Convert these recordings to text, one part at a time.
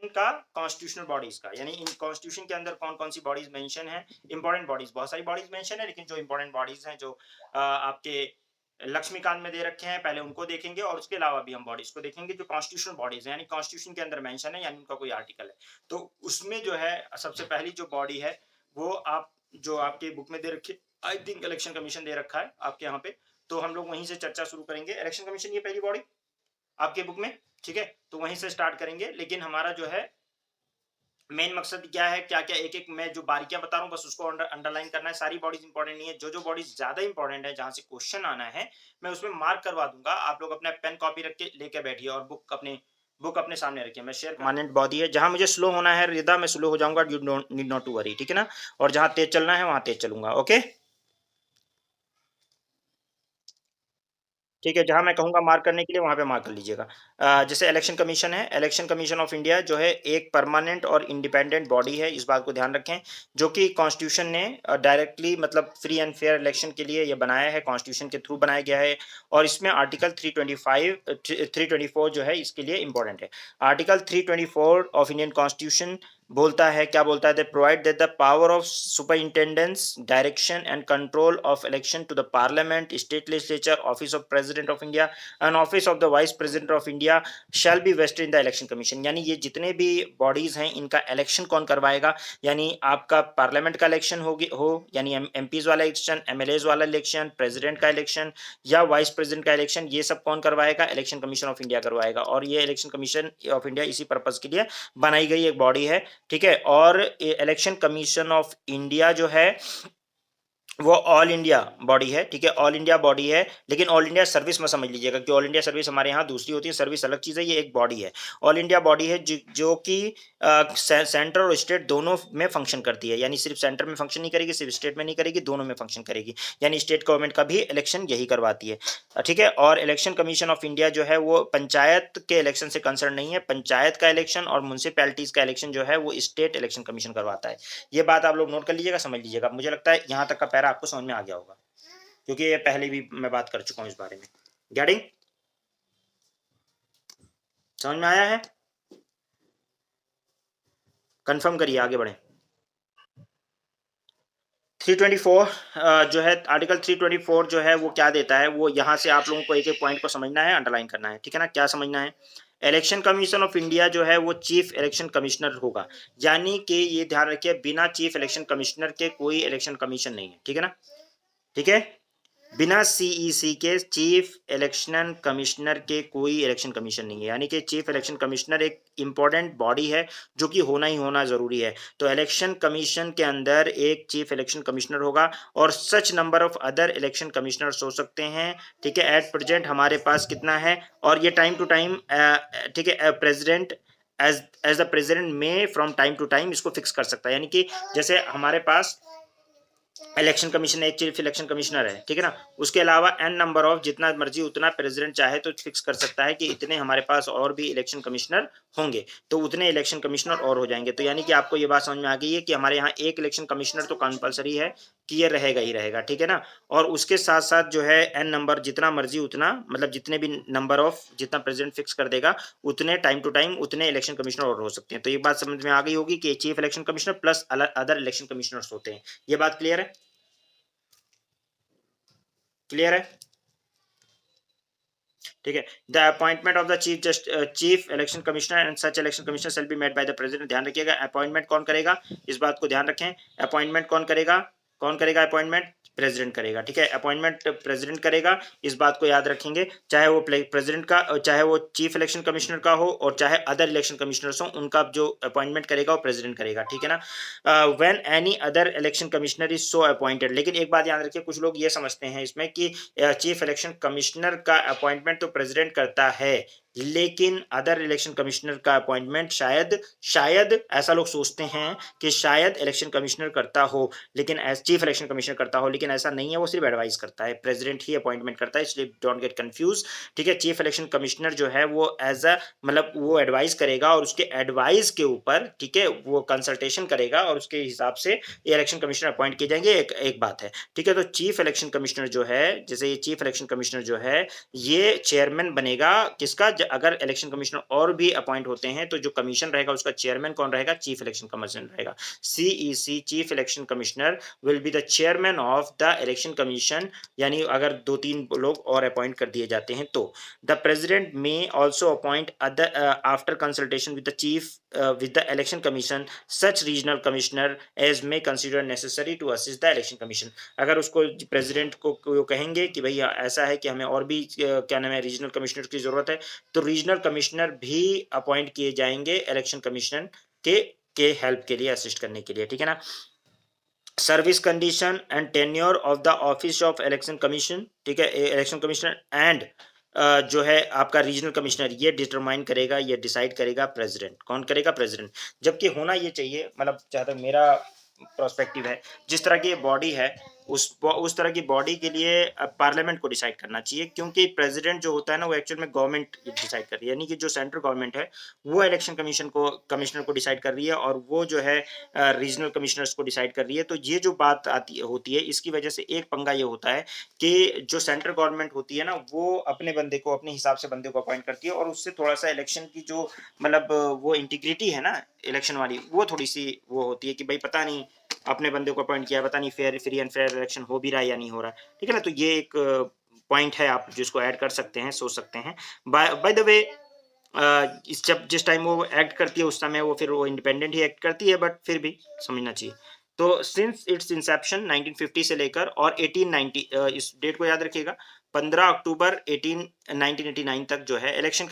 इनका constitutional bodies का, यानी इन कॉन्स्टिट्यूशन के अंदर कौन कौन सी बॉडीज मेंशन है, इंपॉर्टेंट बॉडीज, बहुत सारी बॉडीज मेंशन है, लेकिन जो इंपॉर्टेंट बॉडीज हैं जो आपके लक्ष्मीकांत में दे रखे हैं, पहले उनको देखेंगे और उसके अलावा भी हम बॉडीज को देखेंगे जो कॉन्स्टिट्यूशनल बॉडीज हैं, यानी कॉन्स्टिट्यूशन के अंदर मेंशन है, यानी उनका कोई आर्टिकल है। तो उसमें जो है सबसे पहली जो बॉडी है वो आप जो आपके बुक में दे रखी, आई थिंक इलेक्शन कमीशन दे रखा है आपके यहाँ पे, तो हम लोग वहीं से चर्चा शुरू करेंगे। इलेक्शन कमीशन ये पहली बॉडी आपके बुक में, ठीक है, तो वहीं से स्टार्ट करेंगे। लेकिन हमारा जो है मेन मकसद क्या है, क्या-क्या एक-एक मैं जो बारीकियाँ बता रहा हूँ बस उसको अंडरलाइन करना है, सारी बॉडीज़ इंपॉर्टेंट नहीं है, जो-जो बॉडीज़ ज़्यादा इंपॉर्टेंट है, जहाँ से क्वेश्चन आना है, मैं उसमें मार्क करवा दूँगा। आप लोग अपना पेन कॉपी रख के लेके बैठिए और बुक अपने सामने रखिए। मैं शेयर परमानेंट बॉडी है, जहाँ मुझे स्लो होना है रिदा, मैं स्लो हो जाऊँगा, you don't need not to worry, ठीक है ना? और जहाँ तेज़ चलना है, वहाँ तेज़ चलूँगा, ओके? ठीक है, जहाँ मैं कहूँगा मार्क करने के लिए वहाँ पे मार्क कर लीजिएगा। जैसे इलेक्शन कमीशन है, इलेक्शन कमीशन ऑफ इंडिया जो है एक परमानेंट और इंडिपेंडेंट बॉडी है, इस बात को ध्यान रखें, जो कि कॉन्स्टिट्यूशन ने डायरेक्टली मतलब फ्री एंड फेयर इलेक्शन के लिए ये बनाया है, कॉन्स्टिट्यूशन के थ्रू बनाया गया है और इसमें आर्टिकल 324 जो है इसके लिए इम्पोर्टेंट है। आर्टिकल 324 ऑफ इंडियन कॉन्स्टिट्यूशन बोलता है, क्या बोलता है? They provide that the power of superintendence, direction and control of election to the parliament, state legislature, office of president of India and office of the vice president of India shall be vested in the election commission. यानी ये जितने भी bodies हैं इनका election कौन करवाएगा, यानी आपका पार्लियामेंट का इलेक्शन हो यानी एमपीज वाला इलेक्शन, एमएलएज वाला इलेक्शन, प्रेसिडेंट का इलेक्शन या वाइस प्रेसिडेंट का इलेक्शन, ये सब कौन करवाएगा? इलेक्शन कमीशन ऑफ इंडिया करवाएगा। और ये इलेक्शन कमीशन ऑफ इंडिया इसी पर्पज के लिए बनाई गई एक बॉडी है, ठीक है। और इलेक्शन कमीशन ऑफ इंडिया जो है वो ऑल इंडिया बॉडी है, ठीक है, ऑल इंडिया बॉडी है, लेकिन ऑल इंडिया सर्विस में समझ लीजिएगा कि ऑल इंडिया सर्विस हमारे यहाँ दूसरी होती है, सर्विस अलग चीज़ है, ये एक बॉडी है। ऑल इंडिया बॉडी है जो कि सेंटर और स्टेट दोनों में फंक्शन करती है, यानी सिर्फ सेंटर में फंक्शन नहीं करेगी, सिर्फ स्टेट में नहीं करेगी, दोनों में फंक्शन करेगी, यानी स्टेट गवर्नमेंट का भी इलेक्शन यही करवाती है, ठीक है। और इलेक्शन कमीशन ऑफ इंडिया जो है वो पंचायत के इलेक्शन से कंसर्न नहीं है, पंचायत का इलेक्शन और म्यूनसिपैलिटीज का इलेक्शन जो है वो स्टेट इलेक्शन कमीशन करवाता है। ये बात आप लोग नोट कर लीजिएगा, समझ लीजिएगा। मुझे लगता है यहाँ तक का पैरा आपको समझ में आ गया होगा, क्योंकि ये पहले भी मैं बात कर चुका हूँ इस बारे में। गेटिंग? समझ में आया है? कंफर्म करिए, आगे बढ़े। 324 जो है आर्टिकल 324 जो है वो क्या देता है, वो यहाँ से आप लोगों को एक एक पॉइंट को समझना है, अंडरलाइन करना है, ठीक है ना? क्या समझना है? इलेक्शन कमीशन ऑफ इंडिया जो है वो चीफ इलेक्शन कमिश्नर होगा, यानी कि ये ध्यान रखिए बिना चीफ इलेक्शन कमिश्नर के कोई इलेक्शन कमीशन नहीं है, ठीक है ना? ठीक है, बिना सीईसी के चीफ इलेक्शन कमिश्नर के कोई इलेक्शन कमीशन नहीं है, यानी कि चीफ इलेक्शन कमिश्नर एक इंपॉर्टेंट बॉडी है जो कि होना ही होना जरूरी है। तो इलेक्शन कमीशन के अंदर एक चीफ इलेक्शन कमिश्नर होगा और सच number of other election commissioners हो सकते हैं, ठीक है। एट प्रेजेंट हमारे पास कितना है, और ये टाइम टू टाइम, ठीक है, प्रेसिडेंट एज द प्रेसिडेंट में फ्रॉम टाइम टू टाइम इसको फिक्स कर सकता है, यानी कि जैसे हमारे पास इलेक्शन कमीशन एक चीफ इलेक्शन कमिश्नर है, ठीक है ना, उसके अलावा एन नंबर ऑफ जितना मर्जी उतना प्रेसिडेंट चाहे तो फिक्स कर सकता है कि इतने हमारे पास और भी इलेक्शन कमिश्नर होंगे, तो उतने इलेक्शन कमिश्नर और हो जाएंगे। तो यानी कि आपको ये बात समझ में आ गई है कि हमारे यहाँ एक इलेक्शन कमिश्नर तो कंपलसरी है कि ये रहेगा ही रहेगा, ठीक है ना। और उसके साथ साथ जो है एन नंबर जितना मर्जी उतना, मतलब जितने भी नंबर ऑफ जितना प्रेसिडेंट फिक्स कर देगा उतने टाइम टू टाइम उतने इलेक्शन कमिश्नर और हो सकते हैं। तो ये बात समझ में आ गई होगी कि chief election commissioner plus other election commissioners होते हैं। ये बात क्लियर है? क्लियर है? ठीक है। The appointment of the chief election commissioner and such election commissioner shall be made by the president. ध्यान रखिएगा, अपॉइंटमेंट कौन करेगा, इस बात को ध्यान रखें। अपॉइंटमेंट कौन करेगा अपॉइंटमेंट? प्रेसिडेंट करेगा, ठीक है। अपॉइंटमेंट प्रेसिडेंट करेगा, इस बात को याद रखेंगे, चाहे वो प्रेसिडेंट का, चाहे वो चीफ इलेक्शन कमिश्नर का हो और चाहे अदर इलेक्शन कमिश्नर्स हो, उनका जो अपॉइंटमेंट करेगा वो प्रेसिडेंट करेगा, ठीक है ना। When any other election commissioner is so appointed, लेकिन एक बात याद रखिए, कुछ लोग ये समझते हैं इसमें कि चीफ इलेक्शन कमिश्नर का अपॉइंटमेंट तो प्रेसिडेंट करता है, लेकिन अदर इलेक्शन कमिश्नर का अपॉइंटमेंट शायद शायद ऐसा लोग सोचते हैं कि शायद इलेक्शन कमिश्नर करता हो, लेकिन एज चीफ इलेक्शन कमिश्नर करता हो, लेकिन ऐसा नहीं है, वो सिर्फ एडवाइस करता है, प्रेसिडेंट ही अपॉइंटमेंट करता है, इसलिए डोंट गेट कंफ्यूज, ठीक है। चीफ इलेक्शन कमिश्नर जो है वो एज अ मतलब वो एडवाइस करेगा और उसके एडवाइस के ऊपर, ठीक है, वो कंसल्टेशन करेगा और उसके हिसाब से ये इलेक्शन कमिश्नर अपॉइंट किए जाएंगे। एक बात है, ठीक है। तो चीफ इलेक्शन कमिश्नर जो है, जैसे ये चीफ इलेक्शन कमिश्नर जो है ये चेयरमैन बनेगा किसका, अगर इलेक्शन कमिश्नर और भी अपॉइंट होते हैं तो जो कमीशन रहेगा उसका चेयरमैन कौन रहेगा? चीफ इलेक्शन कमिश्नर रहेगा। CEC chief election commissioner will be the chairman of the election commission, यानी अगर 2-3 लोग और अपॉइंट कर दिए जाते हैं तो। The president may also appoint other after consultation with the chief with the election commission such regional commissioner as may consider necessary to assist the election commission। अगर उसको प्रेसिडेंट को वो कहेंगे कि भैया ऐसा है कि हमें और भी क्या नाम है रीजनल कमिश्नर की जरूरत है, तो रीजनल कमिश्नर भी अपॉइंट किए जाएंगे इलेक्शन कमीशन के के हेल्प के लिए, असिस्ट करने के लिए, ठीक है ना। Service condition and tenure of the office of election commission, ठीक है, इलेक्शन कमिश्नर एंड जो है आपका रीजनल कमिश्नर, ये डिटरमाइन करेगा, ये डिसाइड करेगा प्रेसिडेंट। कौन करेगा? प्रेसिडेंट। जबकि होना ये चाहिए, मतलब जहाँ तक मेरा प्रोस्पेक्टिव है, जिस तरह की ये बॉडी है उस तरह की बॉडी के लिए पार्लियामेंट को डिसाइड करना चाहिए, क्योंकि प्रेसिडेंट जो होता है ना वो एक्चुअल में गवर्नमेंट डिसाइड कर रही है, यानी कि जो सेंट्रल गवर्नमेंट है वो इलेक्शन कमिश्नर को डिसाइड कर रही है और वो जो है रीजनल कमिश्नर्स को डिसाइड कर रही है। तो ये जो बात आती होती है, इसकी वजह से एक पंगा ये होता है कि जो सेंट्रल गवर्नमेंट होती है ना वो अपने बंदे को, अपने हिसाब से बंदे को अपॉइंट करती है और उससे थोड़ा सा इलेक्शन की जो मतलब वो इंटीग्रिटी है ना इलेक्शन वाली, वो थोड़ी सी वो होती है कि भाई पता नहीं अपने बंदे को अपॉइंट किया, पता नहीं fair free and fair election हो भी रहा है या नहीं हो रहा है, ठीक है ना। तो ये एक पॉइंट है, आप जिसको ऐड कर सकते हैं, सोच सकते हैं। बाय द वे इस जब जिस टाइम वो एक्ट करती है उस समय वो फिर वो इंडिपेंडेंट ही एक्ट करती है, बट फिर भी समझना चाहिए। तो सिंस इट्स इंसेप्शन 1950 से लेकर और 1890, इस डेट को याद रखिएगा, 15 अक्टूबर 1989 तक जो है इलेक्शन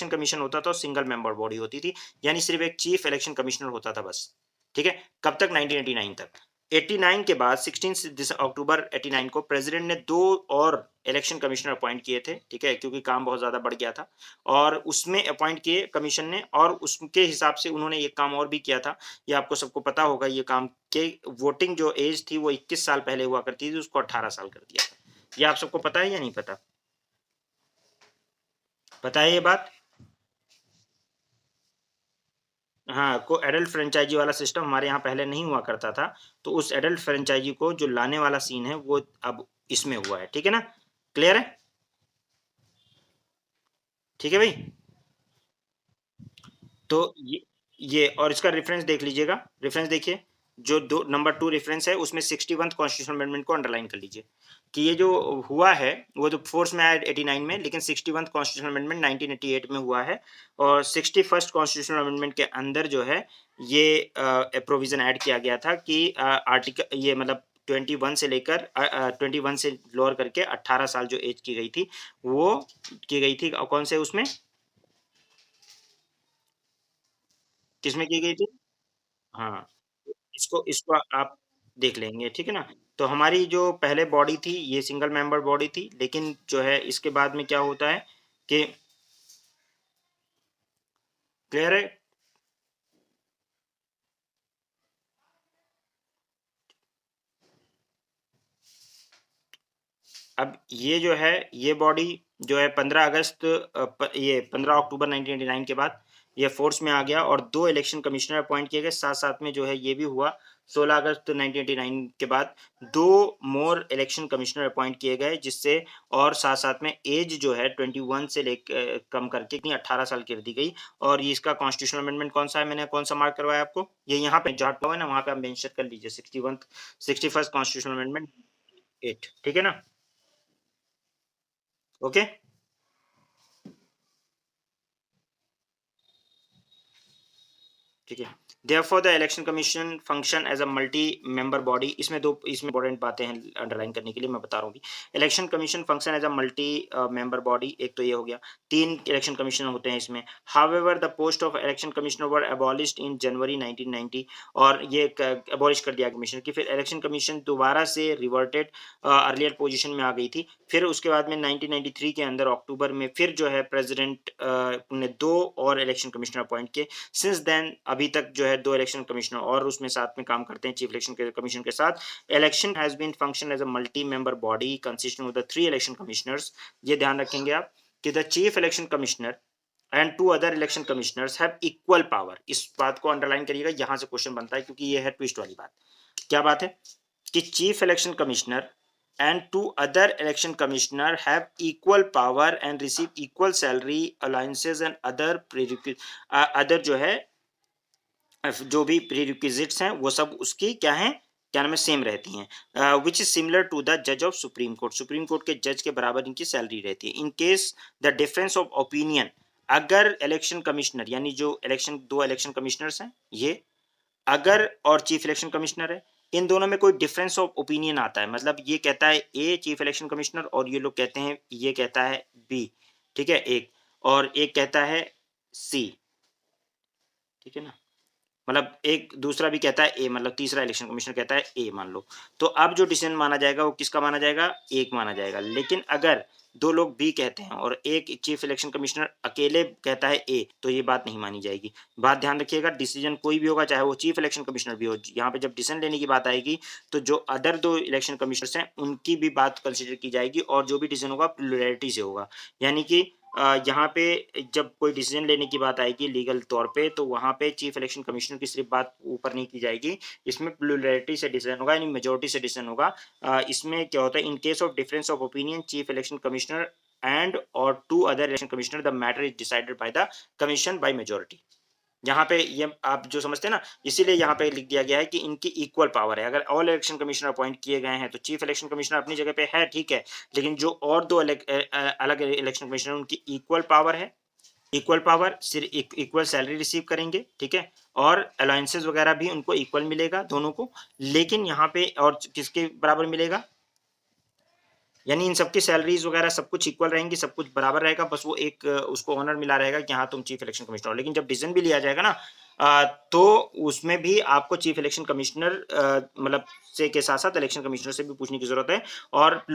कमीशन होता था, सिंगल मेंबर बॉडी होती थी, यानी सिर्फ एक चीफ इलेक्शन कमिश्नर होता था बस, ठीक है। कब तक? 1989 तक। 89 के बाद 16 अक्टूबर 89 को प्रेसिडेंट ने 2 और इलेक्शन कमिश्नर अपॉइंट किए थे, ठीक है, क्योंकि काम बहुत ज्यादा बढ़ गया था और उसमें अपॉइंट किए कमीशन ने, और उसके हिसाब से उन्होंने ये काम और भी किया था। ये आपको सबको पता होगा, ये काम के वोटिंग जो एज थी वो 21 साल पहले हुआ करती थी, उसको 18 साल कर दिया था। ये आप सबको पता है या नहीं पता? पता है ये बात? हाँ, को एडल्ट फ्रेंचाइज़ी वाला सिस्टम हमारे यहाँ पहले नहीं हुआ करता था, तो उस एडल्ट फ्रेंचाइज़ी को जो लाने वाला सीन है, वो अब इसमें हुआ है, ठीक है ना? क्लियर है? ठीक है भाई? तो ये और इसका रेफरेंस देख लीजिएगा, रेफरेंस देखिए, जो दो नंबर 2 रेफरेंस है, उसमें 61th कॉन्स्टिट्यूशनल अमेंडमेंट को अंडरलाइन कर लीजिए, कि ये जो हुआ है, वो तो फोर्स में आया 89 में, लेकिन 61th कॉन्स्टिट्यूशनल अमेंडमेंट 1988 में हुआ है और 61st कॉन्स्टिट्यूशनल अमेंडमेंट के अंदर जो है, ये प्रोविज़न ऐड किया गया था कि आर्टिकल ये मतलब 21 से लेकर 21 से लोअर करके 18 साल जो एज की गई थी, वो की गई थी कौन से उसमें? किसमें की गई थी? हाँ, इसको इसको आप देख लेंगे, ठीक है ना? तो हमारी जो पहले बॉडी थी, ये सिंगल मेंबर बॉडी थी, लेकिन जो है इसके बाद में क्या होता है कि क्लियर है? अब ये जो है, ये बॉडी जो है 15 अगस्त ये 15 अक्टूबर 1989 के बाद ये फोर्स में आ गया और 2 इलेक्शन कमिश्नर अपॉइंट किए गए। साथ-साथ में जो है ये भी हुआ 16 अगस्त 1989 के बाद 2 मोर इलेक्शन कमिश्नर अपॉइंट किए गए, जिससे और साथ-साथ में एज जो है 21 से कम करके इतनी 18 साल कर दी गई। और ये इसका कॉन्स्टिट्यूशनल अमेंडमेंट कौन-सा है, मैंने कौन-सा मार्क करवाया आपको? ये यहाँ पे जहाँ हुआ है ना, वहाँ पे आप मेंशन कर लीजिए 61st कॉन्स्टिट्यूशनल अमेंडमेंट 8, ठीक है ना? ओके? ठीक है। Therefore the election commission function as a multi member body, इसमें इंपॉर्टेंट बातें हैं अंडरलाइन करने के लिए, मैं बता रहा हूँ अभी। Election commission function as a multi member body, एक तो ये हो गया। 3 इलेक्शन कमिश्नर होते हैं इसमें। However the post of election commissioner were abolished in January 1990, और ये एबॉलिश कर दिया कमीशन की। फिर इलेक्शन कमीशन दोबारा से रिवर्टेड अर्लियर पोजीशन में आ गई थी। फिर उसके बाद में 1993 के अंदर अक्टूबर में फिर जो है प्रेसिडेंट ने 2 और इलेक्शन कमिश्नर अपॉइंट किए। सिंस देन अभी तक जो है 2 इलेक्शन कमिश्नर और उसमें साथ में काम करते हैं चीफ इलेक्शन कमीशन के साथ। Election has been function as a multi member body consisting of the 3 election commissioners. ये ध्यान रखेंगे आप कि the chief election commissioner and 2 other election commissioners have equal power. इस बात को अंडरलाइन करिएगा, यहाँ से क्वेश्चन बनता है, क्योंकि ये है ट्विस्ट वाली बात। क्या बात है? कि chief election commissioner and two other election commissioner have equal power and receive equal salary allowances and other जो है जो भी प्रीरिक्विजिट्स हैं वो सब उसकी क्या है, क्या नाम है, सेम रहती हैं, which is similar to the जज ऑफ सुप्रीम कोर्ट के जज के बराबर इनकी सैलरी रहती है। In case the difference of opinion, अगर इलेक्शन कमिश्नर यानी जो दो इलेक्शन कमिश्नर्स हैं ये, अगर और चीफ इलेक्शन कमिश्नर है, इन दोनों में कोई डिफरेंस ऑफ ओपिनियन आता है, मतलब ये कहता है ए चीफ इलेक्शन कमिश्नर और ये लोग कहते हैं, ये कहता है बी, ठीक है, एक और एक कहता है सी, ठीक है ना, मतलब एक दूसरा भी कहता है ए, मतलब तीसरा इलेक्शन कमिश्नर कहता है ए मान लो, तो अब जो डिसीजन माना जाएगा वो किसका माना जाएगा, एक माना जाएगा। लेकिन अगर दो लोग बी कहते हैं और एक चीफ इलेक्शन कमिश्नर अकेले कहता है ए, तो ये बात नहीं मानी जाएगी। बात ध्यान रखिएगा, डिसीजन कोई भी होगा, चाहे वो चीफ इलेक्शन कमिश्नर भी हो, यहाँ पे जब डिसीजन लेने की बात आएगी तो जो अदर दो इलेक्शन कमिश्नर्स हैं उनकी भी बात कंसिडर की जाएगी और जो भी डिसीजन होगा प्लुरैलिटी से होगा। यानी कि यहाँ पे जब कोई डिसीजन लेने की बात आएगी लीगल तौर पे, तो वहाँ पे चीफ इलेक्शन कमिश्नर की सिर्फ बात ऊपर नहीं की जाएगी, इसमें प्लुरैलिटी से डिसीजन होगा, यानी मेजोरिटी से डिसीजन होगा। इसमें क्या होता है, in case of difference of opinion chief election commissioner and or two other election commissioner the matter is decided by the commission by majority. यहाँ पे ये आप जो समझते हैं ना, इसीलिए यहाँ पे लिख दिया गया है कि इनकी इक्वल पावर है। अगर ऑल इलेक्शन कमिश्नर अपॉइंट किए गए हैं तो चीफ इलेक्शन कमिश्नर अपनी जगह पे है, ठीक है, लेकिन जो और दो अलग इलेक्शन कमिश्नर उनकी इक्वल पावर है, इक्वल पावर, सिर्फ इक्वल सैलरी रिसीव करेंगे, ठीक है, और अलाउंसेस वगैरह भी उनको इक्वल मिलेगा दोनों को। लेकिन यहाँ पे और किसके बराबर मिलेगा, यानी इन सबकी सैलरीज वगैरह सब कुछ इक्वल रहेंगी, सब कुछ बराबर रहेगा, बस वो एक उसको ऑनर मिला रहेगा कि हाँ तुम चीफ इलेक्शन कमिश्नर हो। लेकिन जब डिसीजन भी लिया जाएगा ना, तो उसमें भी आपको चीफ इलेक्शन कमिश्नर मतलब से के साथ साथ इलेक्शन कमिश्नर से भी पूछने की जरूरत है, और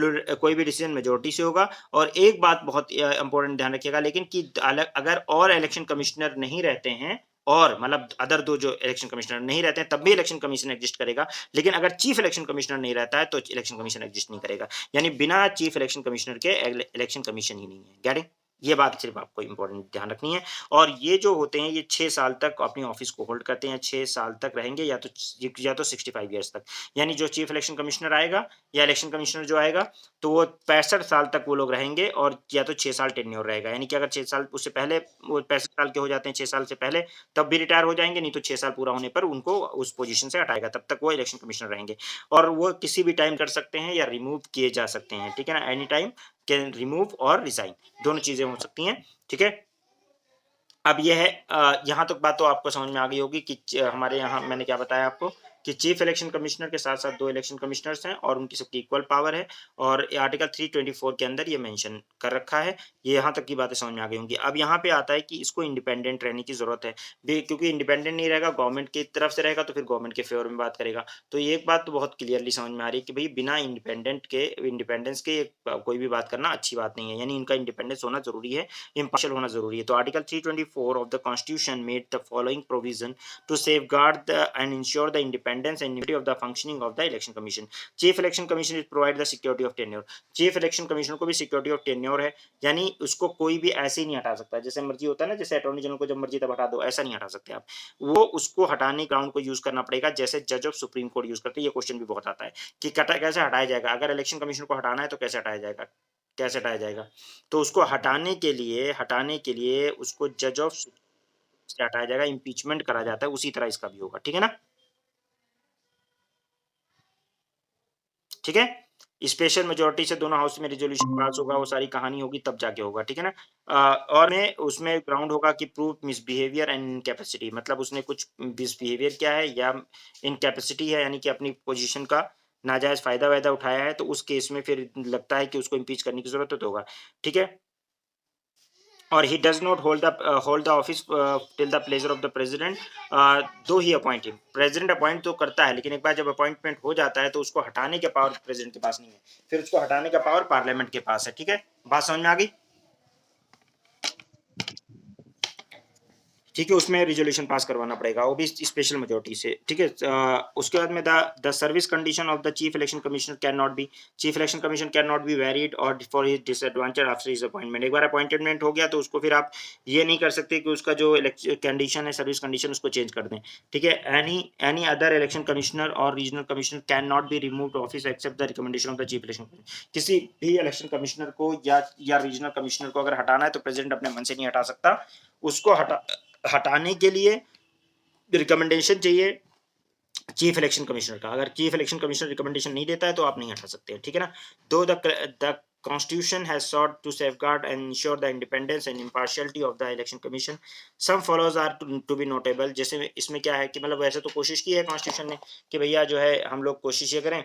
कोई भी डिसीजन मेजोरिटी से होगा। और एक बात बहुत इंपॉर्टेंट ध्यान रखिएगा, लेकिन कि अगर और इलेक्शन कमिश्नर नहीं रहते हैं, और मतलब अदर दो जो इलेक्शन कमिश्नर नहीं रहते हैं, तब भी इलेक्शन कमीशन एग्जिस्ट करेगा। लेकिन अगर चीफ इलेक्शन कमिश्नर नहीं रहता है तो इलेक्शन कमीशन एग्जिस्ट नहीं करेगा, यानी बिना चीफ इलेक्शन कमिश्नर के इलेक्शन कमीशन ही नहीं है। गेटिंग, ये बात सिर्फ आपको इंपॉर्टेंट ध्यान रखनी है। और ये जो होते हैं ये 6 साल तक अपनी ऑफिस को होल्ड करते हैं, 6 साल तक रहेंगे, या तो 65 ईयर्स तक। यानी जो चीफ इलेक्शन कमिश्नर आएगा या इलेक्शन कमिश्नर जो आएगा, तो वो 65 साल तक वो लोग रहेंगे, और या तो 6 साल टेन्योर रहेगा। यानी कि अगर 6 साल उससे पहले वो 65 साल के हो जाते हैं 6 साल से पहले, तब भी रिटायर हो जाएंगे, नहीं तो 6 साल पूरा होने पर उनको उस पोजीशन से हटाएगा, तब तक वो इलेक्शन कमिश्नर रहेंगे। और वो किसी भी टाइम कर सकते हैं या रिमूव किए जा सकते हैं, ठीक है ना, एनी टाइम कैन रिमूव और रिजाइन, दोनों चीजें हो सकती हैं, ठीक है। अब ये है यहाँ तक बात तो आपको समझ में आ गई होगी कि हमारे यहाँ मैंने क्या बताया आपको कि चीफ इलेक्शन कमिश्नर के साथ साथ दो इलेक्शन कमिश्नर्स हैं और उनकी सबकी इक्वल पावर है, और आर्टिकल 324 के अंदर ये मेंशन कर रखा है। ये यहाँ तक की बातें समझ में आ गई होंगी। अब यहाँ पे आता है कि इसको इंडिपेंडेंट रहने की जरूरत है, क्योंकि इंडिपेंडेंट नहीं रहेगा, गवर्नमेंट की तरफ से रहेगा तो फिर गवर्नमेंट के फेवर में बात करेगा। तो ये एक बात तो बहुत क्लियरली समझ में आ रही है कि भाई बिना इंडिपेंडेंस के कोई भी बात करना अच्छी बात नहीं है, यानी इनका इंडिपेंडेंस होना जरूरी है, इम्पार्शियल होना जरूरी है। तो article 324 of the constitution made the following provision to safeguard the and ensure the independence and unity of the functioning of the election commission. Chief election commission is provide the security of tenure. Chief election commission को भी security of tenure है, यानी उसको कोई भी ऐसे ही नहीं हटा सकता, जैसे मर्जी होता है ना, जैसे अटॉर्नी जनरल को जब मर्जी तब हटा दो, ऐसा नहीं हटा सकते आप। वो उसको हटाने ग्राउंड को यूज करना पड़ेगा, जैसे जज ऑफ सुप्रीम कोर्ट यूज करते हैं। ये क्वेश्चन भी बहुत आता है कि कैसे हटाया जाएगा, अगर इलेक्शन कमीशन को हटाना है तो कैसे हटाया जाएगा, कैसे हटाया जाएगा। तो उसको हटाने के लिए उसको जज ऑफ से हटाया जाएगा, इम्पीचमेंट करा जाता है, उसी तरह इसका भी होगा, ठीक है ना, ठीक है। स्पेशल मेजोरिटी से दोनों हाउस में रिजोल्यूशन पास होगा, वो सारी कहानी होगी तब जाके होगा, ठीक है ना। और में उसमें ग्राउंड होगा कि प्रूव मिसबिहेवियर एंड इनकैपेसिटी, मतलब उसने कुछ मिसबिहेवियर किया है या इनकैपेसिटी है, यानी कि अपनी पोजीशन का नाजायज फायदा वायदा उठाया है, तो उस केस में फिर लगता है कि उसको इम्पीच करने की जरूरत है तो होगा, ठीक है। और he does not hold the office till the pleasure of the president, though he appoint him। President appoint तो करता है, लेकिन एक बार जब अपॉइंटमेंट हो जाता है तो उसको हटाने के पावर प्रेसिडेंट के पास नहीं है, फिर उसको हटाने का पावर पार्लियामेंट के पास है, ठीक है। बात समझ में आ गई। ठीक है, उसमें रिज़ोल्यूशन पास करवाना पड़ेगा, वो भी स्पेशल मेजॉरिटी से, ठीक है? उसके बाद में the service condition of the chief election commissioner can not be chief election commissioner can not be varied or for his disadvantage after his appointment. एक बार अपॉइंटमेंट हो गया तो उसको फिर आप ये नहीं कर सकते कि उसका जो कंडीशन है, सर्विस कंडीशन उसको चेंज कर दें, ठीक है? Any any other election commissioner or regional commissioner can not be removed office except the recommendation of the chief election commissioner. किसी भी इलेक्शन कमिश्नर को या रीजनल कमिश्नर को अगर हटाना है तो प्रेसिडेंट अपने मन से नहीं हटा सकता। उसको हटाने के लिए रिकमेंडेशन चाहिए चीफ इलेक्शन कमिश्नर का। अगर चीफ इलेक्शन कमिश्नर रिकमेंडेशन नहीं देता है तो आप नहीं हटा सकते, ठीक है ना? दो the Constitution has sought to safeguard and ensure the independence and impartiality of the election commission. Some flaws are to be notable. जैसे इसमें क्या है कि मतलब वैसे तो कोशिश की है कॉन्स्टिट्यूशन ने कि भैया जो है हम लोग कोशिश ये करें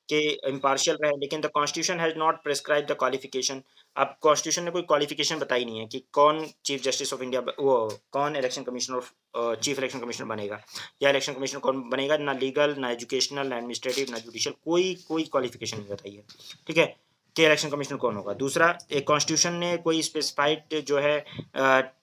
कि इम्पार्शियल रहे, लेकिन the constitution has not prescribe the qualification. अब कॉन्स्टिट्यूशन ने कोई क्वालिफिकेशन बताई नहीं है कि कौन चीफ जस्टिस ऑफ इंडिया वो कौन election commissioner chief election commissioner बनेगा या इलेक्शन कमिश्नर कौन बनेगा। ना लीगल, ना एजुकेशनल, ना एडमिनिस्ट्रेटिव, ना जुडिशियल, कोई क्वालिफिकेशन नहीं बताई है, ठीक है? कि इलेक्शन कमिश्नर कौन होगा। दूसरा, एक कॉन्स्टिट्यूशन ने कोई स्पेसिफाइड जो है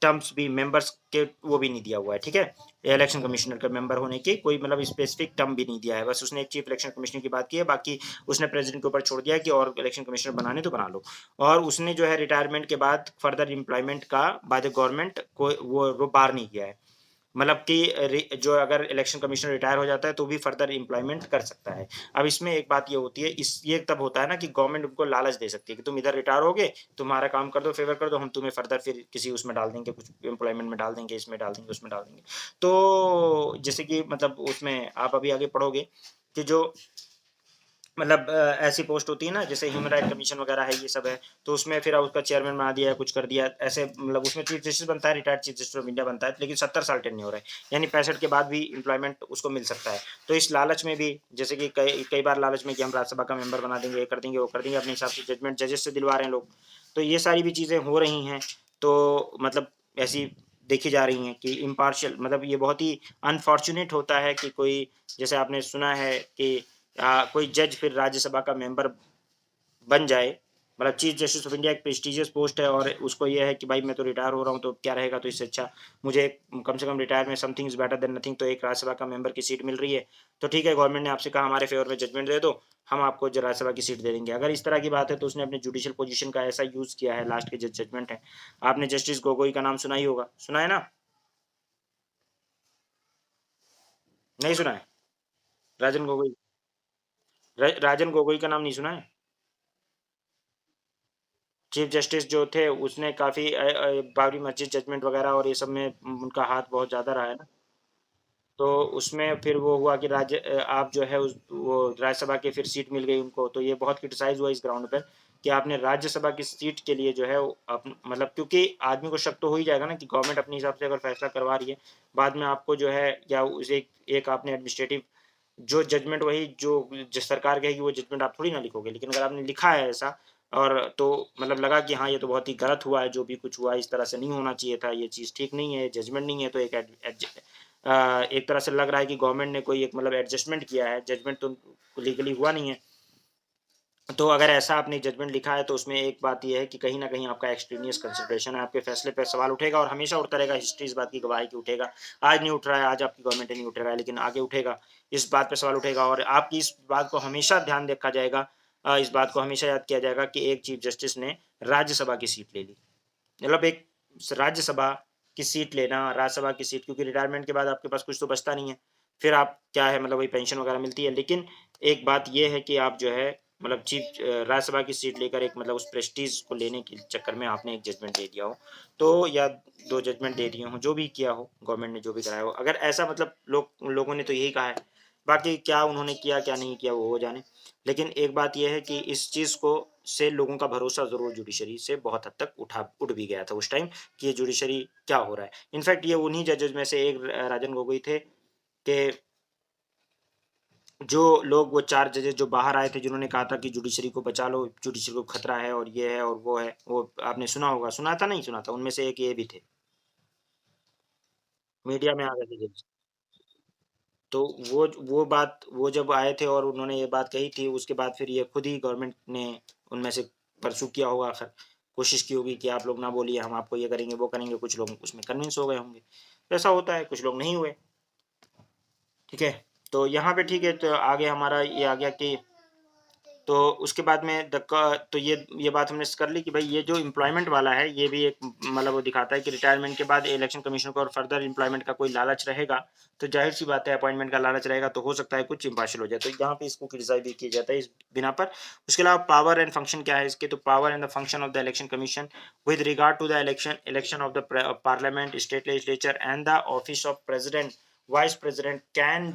टर्म्स भी मेंबर्स के वो भी नहीं दिया हुआ है, ठीक है? इलेक्शन कमिश्नर का मेंबर होने की कोई मतलब स्पेसिफिक टर्म भी नहीं दिया है। बस उसने एक चीफ इलेक्शन कमिश्नर की बात की है, बाकी उसने प्रेसिडेंट के ऊपर छोड़ दिया कि और इलेक्शन कमिश्नर बनाने तो बना लो। और उसने जो है रिटायरमेंट के बाद फर्दर एम्प्लॉयमेंट का बाय द गवर्नमेंट को वो बार नहीं किया है। मतलब कि जो अगर इलेक्शन कमिश्नर रिटायर हो जाता है तो भी फर्दर एम्प्लॉयमेंट कर सकता है। अब इसमें एक बात ये होती है, इस ये तब होता है ना कि गवर्नमेंट उनको लालच दे सकती है कि तुम इधर रिटायर होगे, तुम्हारा काम कर दो, फेवर कर दो, हम तुम्हें फर्दर फिर किसी उसमें डाल देंगे, कुछ एम्प्लॉयमेंट में डाल देंगे, इसमें डाल देंगे, उसमें डाल देंगे। तो जैसे कि मतलब उसमें आप अभी आगे पढ़ोगे कि जो मतलब ऐसी पोस्ट होती है ना, जैसे ह्यूमन राइट कमीशन वगैरह है, ये सब है, तो उसमें फिर उसका चेयरमैन बना दिया, कुछ कर दिया ऐसे, मतलब उसमें चीफ जस्टिस बनता है, retired chief justice of India बनता है, लेकिन 70 साल टेन्योर है, यानी 65 के बाद भी एम्प्लॉयमेंट उसको मिल सकता है। तो इस लालच में भी, जैसे कि कई कई बार लालच में कि हम राज्यसभा का मेंबर बना देंगे, ये कर देंगे, वो कर देंगे, अपने हिसाब से जजमेंट जजेस से दिलवा रहे हैं लोग। तो ये सारी भी चीज़ें हो रही हैं, तो मतलब ऐसी देखी जा रही हैं कि इम्पार्शियल, मतलब ये बहुत ही अनफॉर्चुनेट होता है कि कोई, जैसे आपने सुना है कि कोई जज फिर राज्यसभा का मेंबर बन जाए। मतलब चीफ जस्टिस ऑफ इंडिया एक प्रेस्टिजियस पोस्ट है और उसको ये है कि भाई मैं तो रिटायर हो रहा हूँ तो क्या रहेगा, तो इससे अच्छा मुझे कम से कम रिटायर में something is better than nothing, तो एक राज्यसभा का मेंबर की सीट मिल रही है, तो ठीक है, गवर्नमेंट ने आपसे कहा हमारे फेवर में जजमेंट दे दो, हम आपको जो राज्यसभा की सीट दे देंगे। अगर इस तरह की बात है तो उसने अपने जुडिशियल पोजीशन का ऐसा यूज किया है, लास्ट के जो जजमेंट है, आपने जस्टिस गोगोई का नाम सुना ही होगा, सुना है ना? नहीं सुना है? राजन गोगोई, राजन गोगोई का नाम नहीं सुना है? चीफ जस्टिस जो थे उसने काफ़ी बाबरी मस्जिद जजमेंट वगैरह और ये सब में उनका हाथ बहुत ज़्यादा रहा है ना। तो उसमें फिर वो हुआ कि आप जो है उस वो राज्यसभा की फिर सीट मिल गई उनको, तो ये बहुत क्रिटिसाइज़ हुआ इस ग्राउंड पर कि आपने राज्यसभा की सीट के लिए जो है वो मतलब क्योंकि आदमी को शक तो हो ही जाएगा ना कि गवर्नमेंट अपने हिसाब से अगर फैसला करवा रही है, बाद में आपको जो है या उस एक आपने एडमिनिस्ट्रेटिव जो जजमेंट वही जो जिस सरकार कहेगी वो जजमेंट आप थोड़ी ना लिखोगे। लेकिन अगर आपने लिखा है ऐसा और तो मतलब लगा कि हाँ, ये तो बहुत ही गलत हुआ है, जो भी कुछ हुआ इस तरह से नहीं होना चाहिए था, ये चीज़ ठीक नहीं है, जजमेंट नहीं है, तो एक तरह से लग रहा है कि गवर्नमेंट ने कोई एक मतलब एडजस्टमेंट किया है, जजमेंट तो लीगली हुआ नहीं है। तो अगर ऐसा आपने जजमेंट लिखा है तो उसमें एक बात ये है कि कहीं न कहीं आपका एक्सट्रेनियस कंसिडरेशन है, आपके फैसले पे सवाल उठेगा और हमेशा उठता रहेगा, हिस्ट्री इस बात की गवाह है कि उठेगा। आज नहीं उठ रहा है, आज आपकी गवर्नमेंट नहीं उठ रहा है, लेकिन आगे उठेगा, इस बात पे सवाल उठेगा और आपकी इस बात को हमेशा ध्यान रखा जाएगा, इस बात को हमेशा याद किया जाएगा कि एक चीफ जस्टिस ने राज्यसभा की सीट ले ली। मतलब एक राज्यसभा की सीट लेना, राज्यसभा की सीट, क्योंकि रिटायरमेंट के बाद आपके पास कुछ तो बचता नहीं है। फिर आप क्या है मतलब वही पेंशन वगैरह मिलती है। लेकिन एक बात ये है कि आप जो है मतलब राज्यसभा की सीट लेकर एक मतलब उस प्रेस्टीज को लेने के चक्कर में आपने एक जजमेंट दे दिया हो, तो या 2 जजमेंट दे दिए हों, जो भी किया हो, गवर्नमेंट ने जो भी कराया हो। अगर ऐसा मतलब लोगों ने तो यही कहा है। बाकी क्या उन्होंने किया, क्या नहीं किया वो जाने। लेकिन एक बात ये है कि इस चीज़ को से लोगों का भरोसा ज़रूर जुडिशरी से बहुत हद तक उठ भी गया था उस टाइम कि ये जुडिशरी क्या हो रहा है। इनफैक्ट ये उन्हीं जजेस में से एक राजन गोगोई थे कि जो लोग वो 4 जजेस जो बाहर आए थे जिन्होंने कहा था कि जुडिशरी को बचा लो, जुडिशरी को खतरा है और ये है और वो है, वो आपने सुना होगा, सुना था नहीं सुना था? उनमें से एक ये भी थे, मीडिया में आ गए थे जज। तो वो बात वो जब आए थे और उन्होंने ये बात कही थी, उसके बाद फिर ये खुद ही गवर्नमेंट ने उनमें से परसू किया होगा, कोशिश की होगी कि आप लोग ना बोलिए, हम आपको ये करेंगे, वो करेंगे, कुछ लोग उसमें कन्विंस हो गए होंगे। तो ऐसा होता है, कुछ लोग नहीं हुए, ठीक है। तो यहाँ पे ठीक है, तो आगे हमारा ये आ गया कि तो उसके बाद में तो ये बात हमने कर ली कि भाई ये जो एम्प्लॉयमेंट वाला है, ये भी एक मतलब वो दिखाता है कि रिटायरमेंट के बाद इलेक्शन कमीशन को और फर्दर एम्प्लॉयमेंट का कोई लालच रहेगा, तो ज़ाहिर-सी बात है अपॉइंटमेंट का लालच रहेगा तो हो सकता है कुछ इम्पार्शियल हो जाए। तो यहाँ पे इसको क्रिटिसाइज़ भी किया जाता है इस बिना पर। उसके अलावा पावर एंड फंक्शन क्या है इसके, तो power and the function of the election commission with regard to the election of the parliament, state legislature and the office of president vice president can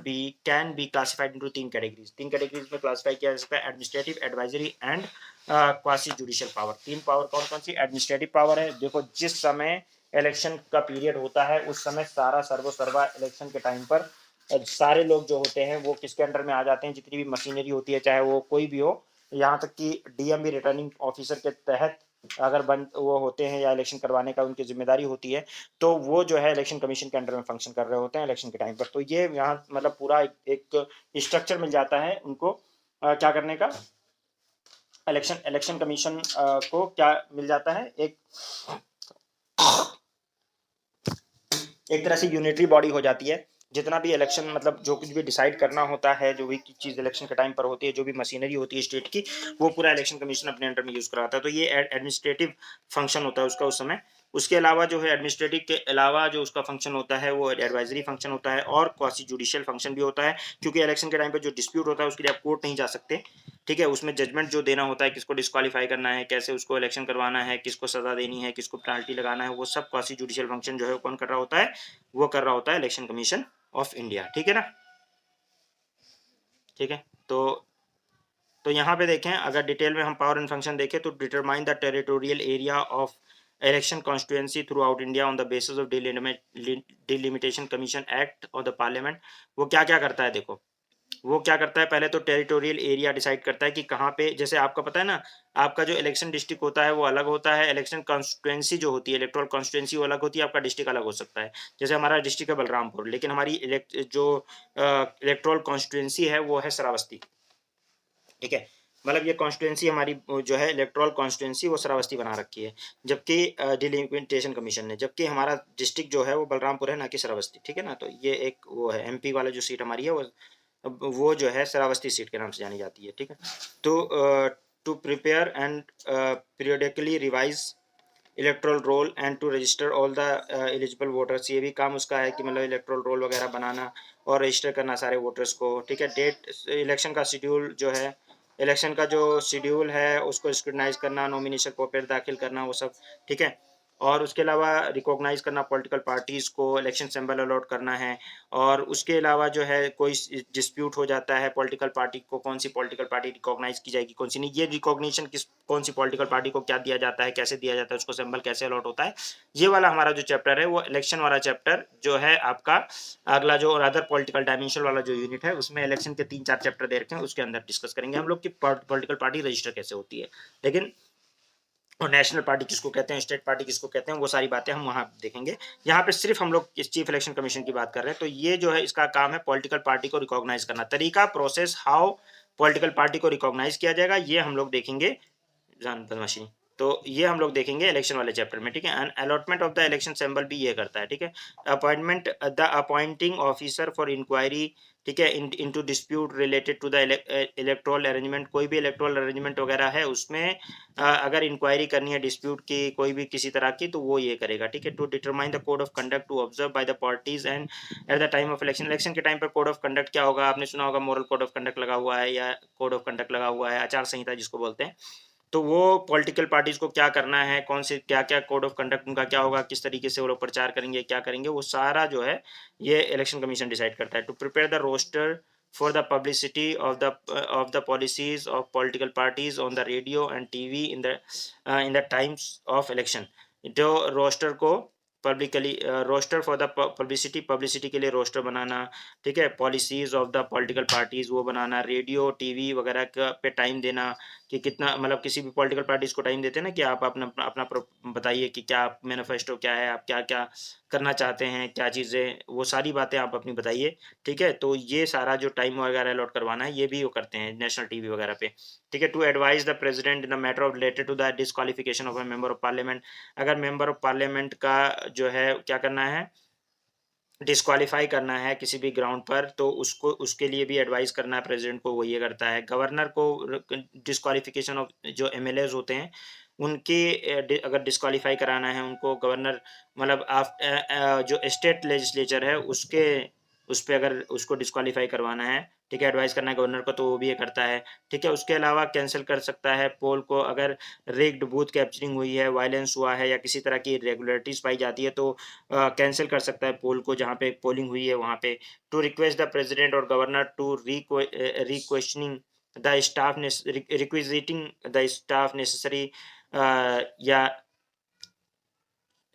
be classified into तीन categories में classify किया जा सकता है, administrative, advisory and quasi judicial power. तीन power कौन कौन सी? Administrative power है, देखो जिस समय इलेक्शन का पीरियड होता है उस समय सारा सर्वा इलेक्शन के टाइम पर सारे लोग जो होते हैं वो किसके अंडर में आ जाते हैं, जितनी भी मशीनरी होती है चाहे वो कोई भी हो, यहाँ तक कि डीएम भी रिटर्निंग ऑफिसर के तहत अगर बंद वो होते हैं या इलेक्शन करवाने का उनकी जिम्मेदारी होती है, तो वो जो है इलेक्शन कमीशन के अंडर में फंक्शन कर रहे होते हैं इलेक्शन के टाइम पर। तो ये यहाँ मतलब पूरा एक स्ट्रक्चर मिल जाता है उनको क्या करने का, इलेक्शन इलेक्शन कमीशन को क्या मिल जाता है, एक तरह से यूनिटरी बॉडी हो जाती है। जितना भी इलेक्शन मतलब जो कुछ भी डिसाइड करना होता है, जो भी चीज़ इलेक्शन के टाइम पर होती है, जो भी मशीनरी होती है स्टेट की, वो पूरा इलेक्शन कमीशन अपने अंडर में यूज़ कराता है। तो ये एडमिनिस्ट्रेटिव फंक्शन होता है उसका उस समय। उसके अलावा जो है एडमिनिस्ट्रेटिव के अलावा जो उसका फंक्शन होता है वो एडवाइजरी फंक्शन होता है और क्वासी जुडिशियल फंक्शन भी होता है, क्योंकि इलेक्शन के टाइम पर जो डिस्प्यूट होता है उसके लिए आप कोर्ट नहीं जा सकते, ठीक है। उसमें जजमेंट जो देना होता है, किसको डिस्क्वालीफाई करना है, कैसे उसको इलेक्शन करवाना है, किसको सजा देनी है, किसको पेनल्टी लगाना है, वो सब क्वासी जुडिशियल फंक्शन जो है कौन कर रहा होता है, वो कर रहा होता है इलेक्शन कमीशन ऑफ इंडिया, ठीक है ना। ठीक है, तो यहाँ पे देखें, अगर डिटेल में हम पावर एंड फंक्शन देखें तो determine the territorial area of election constituency through out India on the basis of delimitation commission act of the parliament. वो क्या क्या करता है देखो, वो क्या करता है, पहले तो टेरिटोरियल एरिया डिसाइड करता है कि कहाँ पे, जैसे आपका पता है ना, आपका जो इलेक्शन डिस्ट्रिक्ट होता है वो अलग होता है, इलेक्शन कॉन्स्टिट्यूएंसी जो होती है, इलेक्टोरल कॉन्स्टिट्यूएंसी वो अलग होती है, आपका डिस्ट्रिक्ट अलग हो सकता है। जैसे हमारा डिस्ट्रिक्ट है बलरामपुर, लेकिन हमारी जो इलेक्टोरल कॉन्स्टिट्यूएंसी है वो है श्रावस्ती, ठीक है। मतलब ये कॉन्स्टिट्यूएंसी हमारी जो है इलेक्टोरल कॉन्स्टिट्यूएंसी वो श्रावस्ती बना रखी है, जबकि डिलिमिटेशन कमीशन ने, जबकि हमारा डिस्ट्रिक्ट जो है वो बलरामपुर है ना कि श्रावस्ती, ठीक है ना। तो ये एक वो है एमपी वाला जो सीट हमारी है वो जो है श्रावस्ती सीट के नाम से जानी जाती है, ठीक है। तो to prepare and periodically revise electoral roll and to register all the eligible voters, ये भी काम उसका है कि मतलब इलेक्ट्रल रोल वगैरह बनाना और रजिस्टर करना सारे वोटर्स को, ठीक है। डेट इलेक्शन का शेड्यूल जो है, इलेक्शन का जो शेड्यूल है उसको स्क्रूटनाइज करना, नॉमिनेशन पेपर दाखिल करना, वो सब, ठीक है। और उसके अलावा रिकॉग्नाइज करना पॉलिटिकल पार्टीज़ को, इलेक्शन सिंबल अलॉट करना है। और उसके अलावा जो है कोई डिस्प्यूट हो जाता है पॉलिटिकल पार्टी को, कौन सी पॉलिटिकल पार्टी रिकॉग्नाइज की जाएगी कौन सी नहीं, ये रिकॉग्निशन किस कौन सी पॉलिटिकल पार्टी को क्या दिया जाता है, कैसे दिया जाता है, उसको सिंबल कैसे अलॉट होता है, ये वाला हमारा जो चैप्टर है वो इलेक्शन वाला चैप्टर जो है आपका अगला जो अदर पॉलिटिकल डायमेंशन वाला जो यूनिट है उसमें इलेक्शन के 3-4 चैप्टर दे रखे हैं, उसके अंदर डिस्कस करेंगे हम लोग कि पॉलिटिकल पार्टी रजिस्टर कैसे होती है। लेकिन और नेशनल पार्टी किसको कहते हैं, स्टेट पार्टी किसको कहते हैं, वो सारी बातें हम वहाँ देखेंगे। यहाँ पे सिर्फ हम लोग इस चीफ इलेक्शन कमीशन की बात कर रहे हैं। तो ये जो है इसका काम है पॉलिटिकल पार्टी को रिकॉग्नाइज करना, तरीका, प्रोसेस, हाउ पॉलिटिकल पार्टी को रिकॉग्नाइज किया जाएगा, ये हम लोग देखेंगे जान बदमाशी। तो ये हम लोग देखेंगे इलेक्शन वाले चैप्टर में, ठीक है। And allotment of the election symbol भी ये करता है, ठीक है। Appointment the appointing officer for inquiry, ठीक है, into dispute related to the electoral arrangement, कोई भी इलेक्टोरल अरेंजमेंट वगैरह है उसमें अगर इंक्वायरी करनी है डिस्प्यूट की कोई भी किसी तरह की, तो वो ये करेगा, ठीक है। To determine the code of conduct to observe by the parties and at the time of election, election के टाइम पर कोड ऑफ कंडक्ट क्या होगा, आपने सुना होगा मॉरल कोड ऑफ कंडक्ट लगा हुआ है या कोड ऑफ कंडक्ट लगा हुआ है, आचार संहिता जिसको बोलते हैं। तो वो पॉलिटिकल पार्टीज को क्या करना है, कौन से क्या क्या कोड ऑफ कंडक्ट उनका क्या होगा, किस तरीके से वो लोग प्रचार करेंगे, क्या करेंगे, वो सारा जो है ये इलेक्शन कमीशन डिसाइड करता है। To prepare the roster for the publicity of the policies of political parties on the radio and TV in the times of election, जो रोस्टर को publicly roster for the publicity के लिए roster बनाना, ठीक है। Policies of the political parties वो बनाना, radio TV वगैरह पे टाइम देना कि कितना, मतलब किसी भी पॉलिटिकल पार्टीज को टाइम देते हैं ना कि आप अपना अपना बताइए कि क्या मैनिफेस्टो क्या है, आप क्या क्या करना चाहते हैं, क्या चीज़ें, वो सारी बातें आप अपनी बताइए, ठीक है। तो ये सारा जो टाइम वगैरह अलॉट करवाना है ये भी वो करते हैं नेशनल टीवी वगैरह पे, ठीक है। To advise the president in the matter of related to the disqualification of a member of parliament, अगर मेंबर ऑफ पार्लियामेंट का जो है क्या करना है, डिस्क्वालीफाई करना है किसी भी ग्राउंड पर, तो उसको उसके लिए भी एडवाइस करना है प्रेसिडेंट को, वो ये करता है। गवर्नर को डिस्क्वालिफिकेशन ऑफ जो एमएलएज होते हैं उनकी अगर डिस्क्वालीफाई कराना है उनको, गवर्नर मतलब जो स्टेट लेजिस्लेचर है उसके उस पे अगर उसको डिस्क्वालीफाई करवाना है, ठीक है, एडवाइस करना है गवर्नर को, तो वो भी ये करता है। ठीक है, उसके अलावा कैंसिल कर सकता है पोल को, अगर रिग्ड बूथ कैप्चरिंग हुई है, वायलेंस हुआ है या किसी तरह की इरेगुलरिटीज पाई जाती है, तो कैंसिल कर सकता है पोल को जहाँ पे पोलिंग हुई है वहाँ पे। To request the president or governor to requisitioning the staff requisitioning the staff necessary या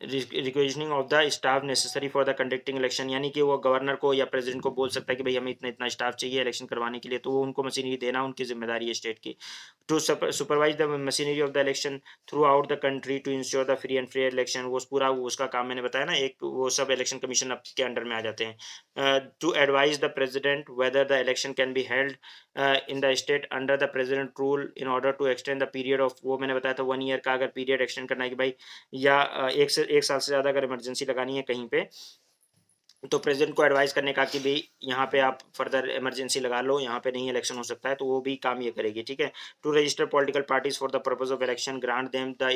requisitioning of the staff necessary for the conducting election, यानी कि वो गवर्नर को या प्रेसिडेंट को बोल सकता है कि भाई हमें इतना इतना स्टाफ चाहिए इलेक्शन करवाने के लिए, तो वो उनको मशीनरी देना उनकी जिम्मेदारी है स्टेट की। To supervise the machinery of the election throughout the country to ensure the free and fair election, वो पूरा उसका काम मैंने बताया ना, एक वो सब इलेक्शन कमीशन के अंडर में आ जाते हैं। To advise the president whether the election can be held in the state under the president rule in order to extend the period of, वो मैंने बताया था 1 ईयर का अगर पीरियड एक्सटेंड करना है कि भाई, या एक साल से ज़्यादा अगर इमरजेंसी लगानी है कहीं पे, तो प्रेसिडेंट को एडवाइस करने का कि भाई यहाँ पे आप फर्दर इमरजेंसी लगा लो, यहाँ पे नहीं इलेक्शन हो सकता है, तो वो भी काम ये करेगी। ठीक है, to register political parties for the purpose of election, grant them the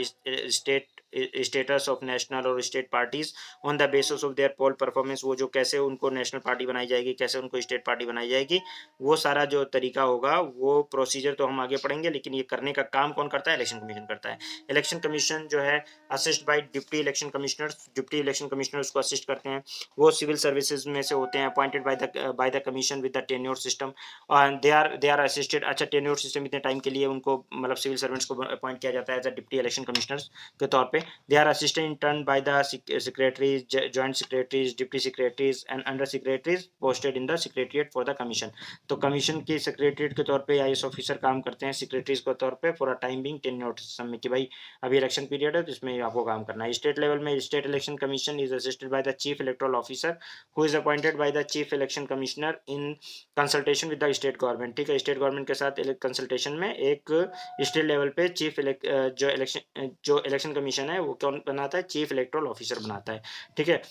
state status of national और state parties on the basis of their poll performance, वो जो कैसे उनको नेशनल पार्टी बनाई जाएगी, कैसे उनको स्टेट पार्टी बनाई जाएगी, वो सारा जो तरीका होगा, वो प्रोसीजर तो हम आगे पढ़ेंगे, लेकिन ये करने का काम कौन करता है? इलेक्शन कमीशन करता है। इलेक्शन कमीशन जो है assist by deputy election commissioners, deputy election commissioners को असिस्ट करते हैं, वो सिविल सर्विसेज में से होते हैं, appointed by the commission with the tenure system, और दे आर असिस्टेड। अच्छा, टेन्योर सिस्टम इतने टाइम के लिए उनको मतलब सिविल सर्वेंट्स को अपॉइंट किया जाता है as a deputy election commissioners के तौर पे। They are assisted in turn by the secretaries, joint secretaries, deputy secretaries and under secretaries posted in the secretariat for the commission. तो कमीशन के secretariat के तौर पे आईएएस ऑफिसर काम करते हैं सेक्रेटरीज के तौर पे for a time being tenure system में, कि भाई अभी इलेक्शन पीरियड है तो इसमें आपको काम करना है। स्टेट लेवल में state election commission is assisted by the chief electoral officer who is appointed by the chief election commissioner in consultation with the state government। ठीक है, स्टेट गवर्नमेंट के साथ कंसल्टेशन में एक स्टेट लेवल पे जो election commission है वो कौन बनाता है? चीफ इलेक्टोरल ऑफिसर बनाता है। ठीक है,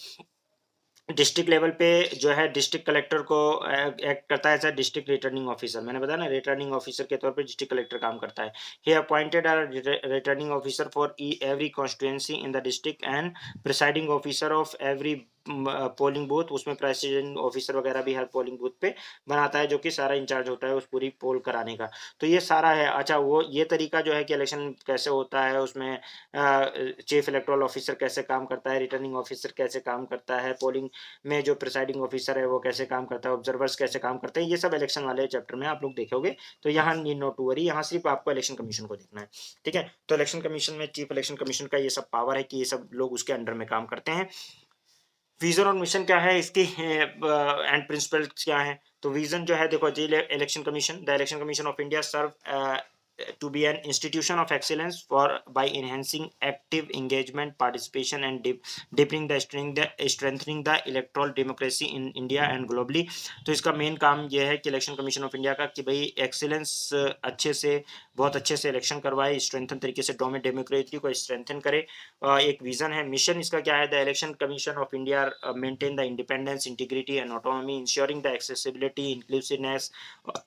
डिस्ट्रिक्ट लेवल पे जो है डिस्ट्रिक्ट कलेक्टर को एक्ट करता है एज डिस्ट्रिक्ट रिटर्निंग ऑफिसर, मैंने बताया ना, रिटर्निंग ऑफिसर के तौर पे डिस्ट्रिक्ट कलेक्टर काम करता है। ही appointed returning officer for every constituency in the district and presiding officer of every polling booth, उसमें प्रेसिडेंट ऑफिसर वगैरह भी हर पोलिंग बूथ पे बनाता है, जो कि सारा इंचार्ज होता है उस पूरी पोल कराने का। तो ये सारा है। अच्छा, वो ये तरीका जो है कि इलेक्शन कैसे होता है, उसमें चीफ इलेक्टोरल ऑफिसर कैसे काम करता है, रिटर्निंग ऑफिसर कैसे काम करता है, पोलिंग में जो प्रिसाइडिंग ऑफिसर है वो कैसे काम करता है, ऑब्जर्वर्स कैसे काम करते हैं, ये सब इलेक्शन वाले चैप्टर में आप लोग देखोगे। तो यहाँ नीड नॉट टू वरी, यहाँ सिर्फ आपको इलेक्शन कमीशन को देखना है। ठीक है, तो इलेक्शन कमीशन में चीफ इलेक्शन कमीशन का ये सब पावर है कि ये सब लोग उसके अंडर में काम करते हैं। विजन और मिशन क्या है इसकी, एंड प्रिंसिपल्स क्या है? तो विजन जो है, देखो, election commission, the election commission of India serve to be an institution of excellence for by enhancing active engagement, participation and deepening the strengthening the electoral democracy in India and globally। तो इसका main काम यह है कि election commission of India का कि भाई excellence अच्छे से, बहुत अच्छे से इलेक्शन करवाए, स्ट्रेंथन तरीके से डेमोक्रेसी को स्ट्रेंथन करे। एक विजन है। मिशन इसका क्या है? The election commission of India maintain the independence, integrity and autonomy, ensuring the accessibility, inclusiveness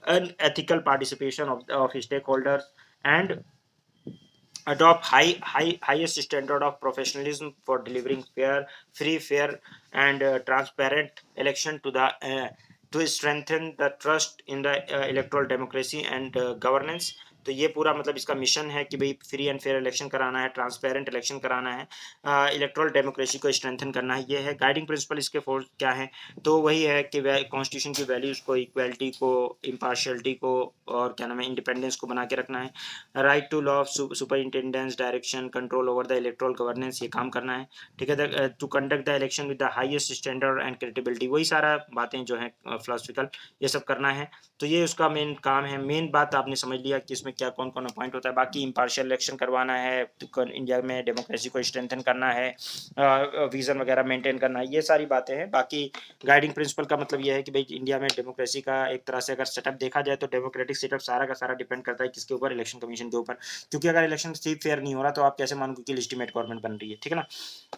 and ethical participation of stakeholders, and adopt highest standard of professionalism for delivering fair and transparent election to strengthen the trust in the electoral democracy and governance। तो ये पूरा मतलब इसका mission है कि भाई free and fair election कराना है, ट्रांसपेरेंट इलेक्शन कराना है, इलेक्टोरल डेमोक्रेसी को स्ट्रेंथन करना है। ये है गाइडिंग प्रिंसिपल। इसके फोर क्या है? तो वही है कि कॉन्स्टिट्यूशन की वैल्यूज़ को, इक्वलिटी को, इम्पार्शियलिटी को, और क्या नाम है, इंडिपेंडेंस को बना के रखना है। Right to law, superintendence, direction, control over the electoral governance, ये काम करना है। ठीक है, to conduct the election with the highest standard and credibility, वही सारा बातें जो है फिलोसफिकल, ये सब करना है। तो ये उसका मेन काम है। मेन बात आपने समझ लिया कि इसमें उसमें क्या कौन-कौन अपॉइंट होता है। बाकी इम्पार्शियल इलेक्शन करवाना है, तो इंडिया में डेमोक्रेसी को स्ट्रेंथन करना है, विज़न वगैरह मेंटेन करना है, ये सारी बातें हैं। बाकी गाइडिंग प्रिंसिपल का मतलब ये है कि भाई इंडिया में डेमोक्रेसी का एक तरह से अगर सेटअप देखा जाए तो डेमोक्रेटिक सेटअप सारा का सारा डिपेंड करता है किसके ऊपर, इलेक्शन कमीशन के ऊपर। क्योंकि अगर इलेक्शन सही फेयर नहीं हो रहा तो आप कैसे मानोगे कि लेजिटिमेट गवर्नमेंट बन रही है, ठीक है ना?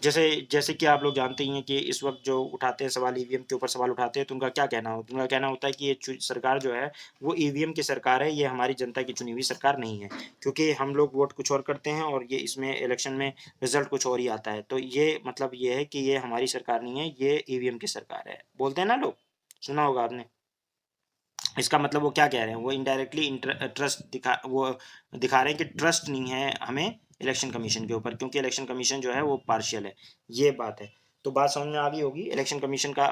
जैसे जैसे कि आप लोग जानते ही हैं कि इस वक्त जो उठाते हैं सवाल, ईवीएम के ऊपर सवाल उठाते हैं, तो उनका क्या कहना होता है? उनका कहना होता है कि ये सरकार जो है वो ईवीएम की सरकार है, ये हमारी जनता की चुनी हुई सरकार नहीं है, क्योंकि हम लोग वोट कुछ और करते हैं और ये इसमें इलेक्शन में रिजल्ट कुछ और ही आता है। तो ये मतलब ये है कि ये हमारी सरकार नहीं है, ये ईवीएम की सरकार है, बोलते हैं ना लोग, सुना होगा आपने। इसका मतलब वो क्या कह रहे हैं, वो इनडायरेक्टली ट्रस्ट दिखा रहे हैं कि ट्रस्ट नहीं है हमें इलेक्शन कमीशन के ऊपर, क्योंकि इलेक्शन कमीशन जो है वो पार्शियल है, ये बात है। तो बात समझ में आ गई होगी इलेक्शन कमीशन का